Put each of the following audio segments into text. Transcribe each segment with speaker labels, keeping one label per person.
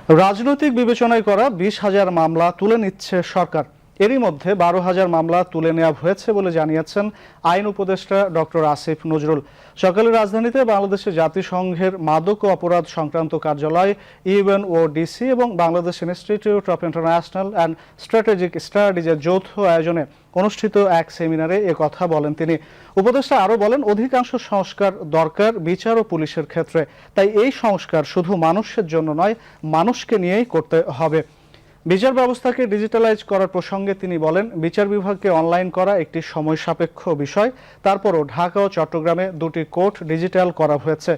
Speaker 1: রাজনৈতিক বিবেচনায় করা 20,000 মামলা তুলে নিচ্ছে সরকার। এরই মধ্যে 12,000 মামলা তুলে নেওয়া হয়েছে বলে জানিয়েছেন আইন উপদেষ্টা ডক্টর আসিফ নজরুল। সকালে রাজধানীতে বাংলাদেশের জাতিসংঘের মাদক ও অপরাধ সংক্রান্ত কার্যালয় ইউএনওডিসি এবং Bangladesh institute of international and strategic স্টাডিজের যৌথ আয়োজনে অনুষ্ঠিত এক সেমিনারে কথা বলেন তিনি। উপদেষ্টা আরও বলেন, অধিকাংশ সংস্কার দরকার বিচার ও পুলিশের ক্ষেত্রে, তাই এই সংস্কার শুধু মানুষের জন্য নয়, মানুষকে নিয়েই করতে হবে। বিচার ব্যবস্থাকে ডিজিটালাইজ করার প্রসঙ্গে তিনি বলেন, বিচার বিভাগকে অনলাইন করা একটি সময় সাপেক্ষ বিষয়। তারপরও ঢাকা ও চট্টগ্রামে 2টি কোর্ট ডিজিটাল করা হয়েছে।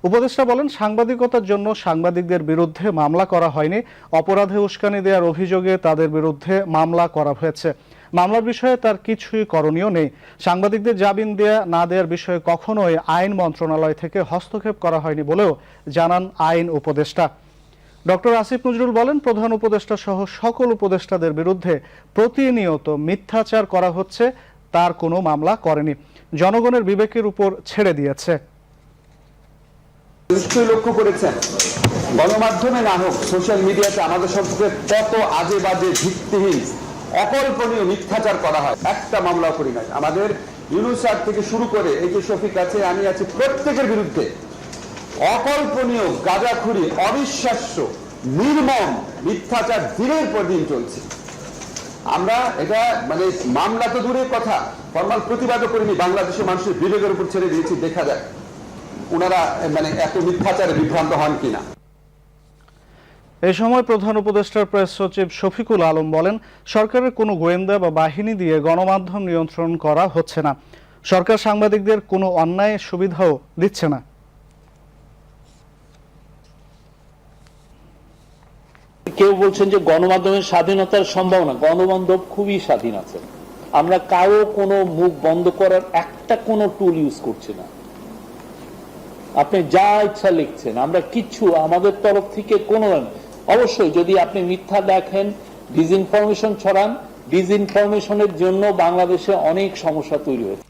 Speaker 1: উপদেষ্টা বলেন, সাংবাদিকতার জন্য সাংবাদিকদের বিরুদ্ধে মামলা করা হয়নি, অপরাধে উস্কানি দেওয়ার অভিযোগে তাদের বিরুদ্ধে মামলা করা হয়েছে। মামলার বিষয়ে তার কিছুই করণীয় নেই। সাংবাদিকদের জামিন দেয়া না দেওয়ার বিষয়ে কখনোই আইন মন্ত্রণালয় থেকে হস্তক্ষেপ করা হয়নি বলেও জানান আইন উপদেষ্টা। ডক্টর আসিফ নজরুল বলেন, প্রধান উপদেষ্টা সহ সকল উপদেষ্টাদের বিরুদ্ধে প্রতিনিয়ত মিথ্যাচার করা হচ্ছে, তার কোনো মামলা করেনি, জনগণের বিবেকের উপর ছেড়ে দিয়েছে।
Speaker 2: নিশ্চয়ই লক্ষ্য করেছেন, গণমাধ্যমে না হোক সোশ্যাল মিডিয়াতে আমাদের সম্পর্কে কত আজে বাজে ভিত্তিহীন অকল্পনীয় মিথ্যাচার করা হয়। একটা মামলাও করি নাই। আমাদের ইউনূস স্যার থেকে শুরু করে এই যে শফিক আছে, আমি আছি, প্রত্যেকের বিরুদ্ধে অকল্পনীয় গাঁজাখুরি, অবিশ্বাস্য নির্মম মিথ্যাচার দিনের পর দিন চলছে। আমরা এটা মামলা তো দূরের কথা, ফরমাল প্রতিবাদও করিনি, বাংলাদেশের মানুষের বিবেকের উপর ছেড়ে দিয়েছি, দেখা যায় ওনারা এত মিথ্যাচারে বিভ্রান্ত হন কিনা।
Speaker 1: এই সময় প্রধান উপদেষ্টার প্রেস সচিব শফিকুল আলম বলেন, সরকারের কোনো গোয়েন্দা বা বাহিনী দিয়ে গণমাধ্যম নিয়ন্ত্রণ করা হচ্ছে না। সরকার সাংবাদিকদের কোনো অন্যায় সুবিধাও দিচ্ছে না।
Speaker 3: কেউ বলছেন যে গণমাধ্যমের স্বাধীনতার সম্ভাবনা, গণমাধ্যম খুবই স্বাধীন আছে। আমরা কারো কোনো মুখ বন্ধ করার একটা কোনো টুল ইউজ করছি না। আপনি যা ইচ্ছা লিখছেন, আমরা কিচ্ছু আমাদের তরফ থেকে কোনো, অবশ্যই যদি আপনি মিথ্যা দেখেন, ডিসইনফরমেশন ছড়ান, ডিসইনফরমেশনের জন্য বাংলাদেশে অনেক সমস্যা তৈরি হয়েছে।